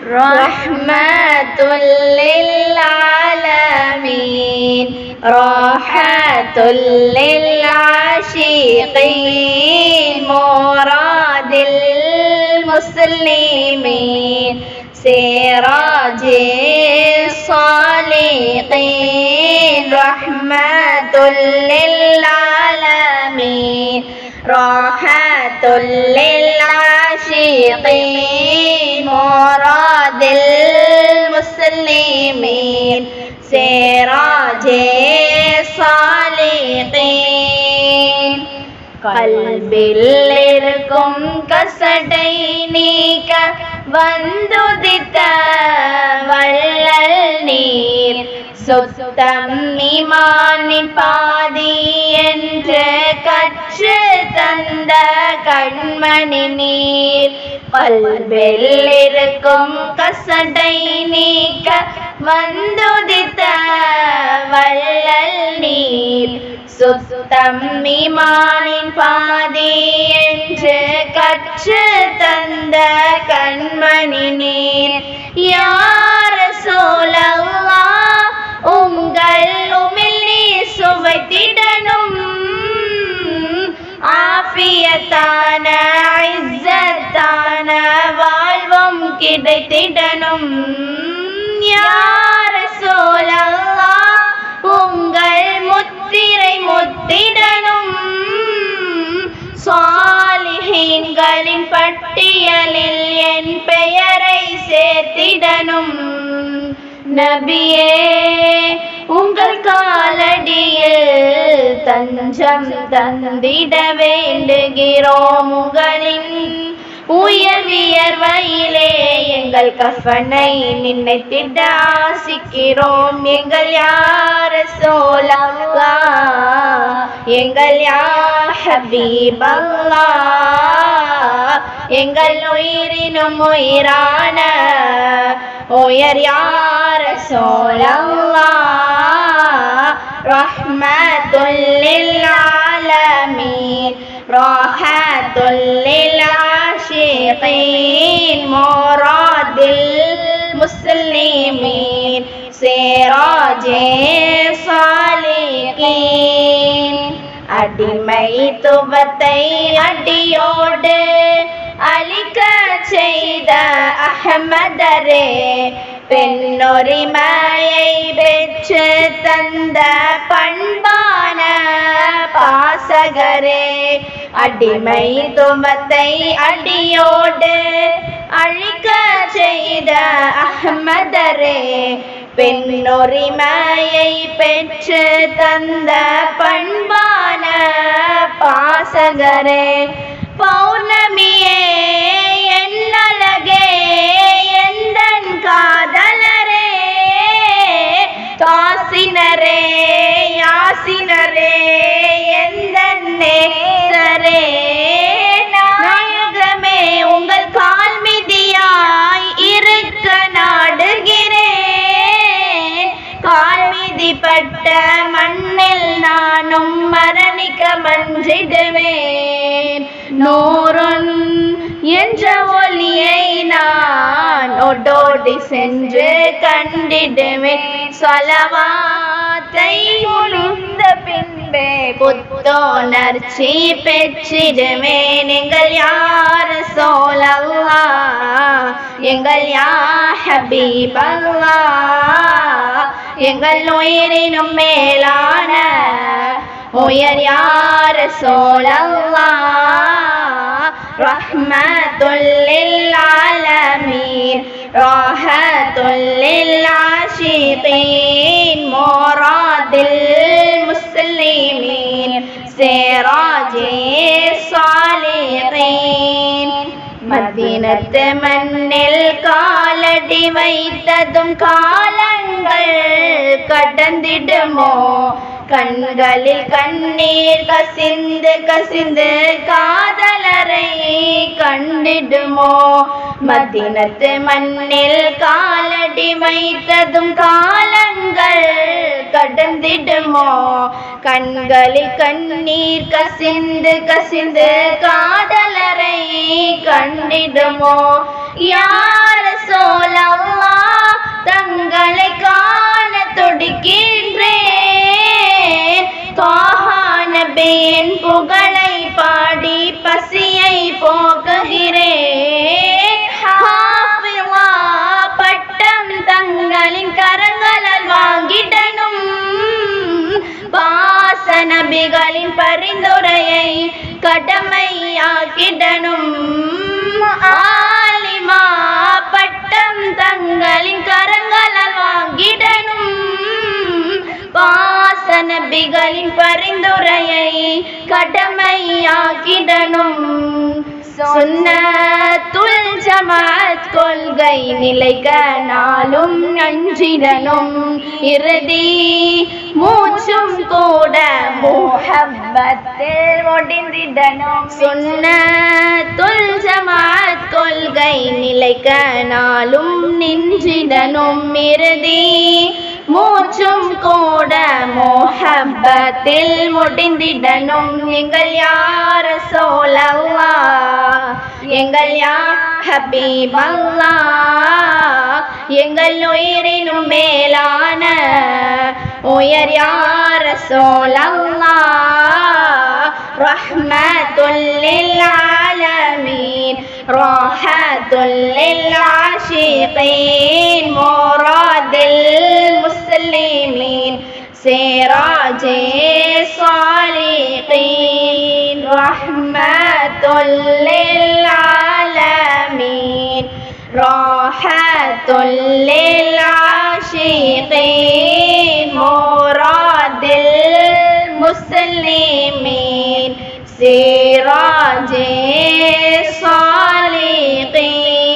رحمة للعالمين راحة للعاشقين مراد المسلمين سراج الصالحين رحمة للعالمين راحة للعاشقين مراد المسلمين سراج الصالحين கல்வில்லிருக்கும் கசடை நீக்க வந்துதித்த வள்ளல் நீர் சுத்தம் ஈமானின் பாதி என்று கற்று தந்த கண்மணி நீர் கல்வில்லிருக்கும் கசடை நீக்க வந்துதித்த வள்ளல் நீர் சுத்தம் ஈமானின் பாதி என்று கற்று தந்த கண்மணி நீர் யா ரசூலல்லாஹ் உங்கள் உமிழ் நீர் சுவைத்திடனும் ஆஃபியத்தான இஸ்ஸத்தான வாழ்வும் கிடைத்திடனும் யா ரசூலல்லாஹ் உங்கள் முத்திரை முத்திடனும் சாலிஹீன்களின் பட்டியலில் என் பெயரை சேர்த்திடனும் நபியே உங்கள் காலடியில் தஞ்சம் தந்திட வேண்டுகிறோம் உங்களின் உயர் வியர்வையிலே எங்கள் கஃபனை நினைத்திட ஆசிக்கிறோம் எங்கள் யா ரசூலல்லாஹ் எங்கள் யா ஹபீபல்லாஹ் எங்கள் உயிரினும் உயிரான உயர் யா ரசூலல்லாஹ் ரஹ்மத்துல் லில் ஆலமீன் ராஹத்துல் லில் ஆஷிகீன் முராதில் முஸ்லிமீன் சிராஜே சாலிகீன் அடிமைத்துவத்தை அடியோடு அழிக்க செய்த அஹ்மதரே பெண்ணுரிமையை பெற்று தந்த பண்பான பாசகரே அடிமைத்துவத்தை அடியோடு அழிக்க செய்த அஹ்மதரே பெண்ணுரிமையை பெற்று தந்த பண்பான பாசகரே பௌர்ணமியே என்னழகே எந்தன் காதலரே காசினரே யாசினரே எந்தன் நேசரே நாயகமே உங்கள் கால் மிதியாய் இருக்க நாடுகிறேன் கால் மிதிப்பட்ட மண்ணில் நானும் மரணிக்க மன்றிடுவேன் நூறுன் என்ற ஒளியை நான் ஓடோடி சென்று கண்டிடுவேன் ஸலவாத்தை உணர்ந்த பின்பே புத்துணர்ச்சி பெற்றிடுவேன் எங்கள் யா ரசூலல்லாஹ் எங்கள் யா ஹபீபல்லாஹ் எங்கள் உயிரினும் மேலான உயர் யா ரசூலல்லாஹ் ரஹ்மத்துல் லில் ஆலமீன் ராஹத்துல் லில் ஆஷிகீன் முராதில் முஸ்லிமீன் சிராஜே சாலிகீன் மதீனத்து மண்ணில் காலடி வைத்ததும் காலங்கள் கடந்திடுமோ கண்களில் கண்ணீர் கசிந்து கசிந்து காதலரை கண்டிடுமோ மதீனத்து மண்ணில் காலடி வைத்ததும் காலங்கள் கடந்திடுமோ கண்களில் கண்ணீர் கசிந்து கசிந்து காதலரை கண்டிடுமோ யா ரசூலல்லாஹ் புகழை பாடி பசியை போக்குகிறேன். ஹாஃபிலா பட்டம் தங்களின் கரங்களால் வாங்கிடணும். பாச நபிகளின் பரிந்துரையை கடமையாக்கிடணும். ஆலிமா பட்டம் தங்களின் கரங்களால் வாங்கிடணும். பாச நபிகளின் பரிந்துரையை கடமையாக்கிடணும். சுன்னத்துல் ஜமாஅத் கொள்கை நிலைக்க நாளும் அஞ்சிடணும். இறுதி மூச்சும் கூட முஹப்பத்தில் ஒடிந்திடணும். சுன்னத்துல் ஜமாஅத் கொள்கை நிலைக்க நாளும் நின்றிடணும். இறுதி மூச்சும் கூட முஹப்பத்தில் முடிந்திடணும். எங்கள் யா ரசூலல்லாஹ், எங்கள் யா ஹபீபல்லாஹ், எங்கள் உயிரினும் மேலான உயர் யா ரசூலல்லாஹ், ரஹ்மத்துல் லில் ஆலமீன், ராஹத்துல் லில் ஆஷிகீன், முராதில் முஸ்லிமீன், சிராஜே சாலிகீன், ரஹ்மத்துல் லில் ஆலமீன், ராஹத்துல் லில் ஆஷிகீன், முராதில் முஸ்லிமீன், சிராஜே சாலிகீன்.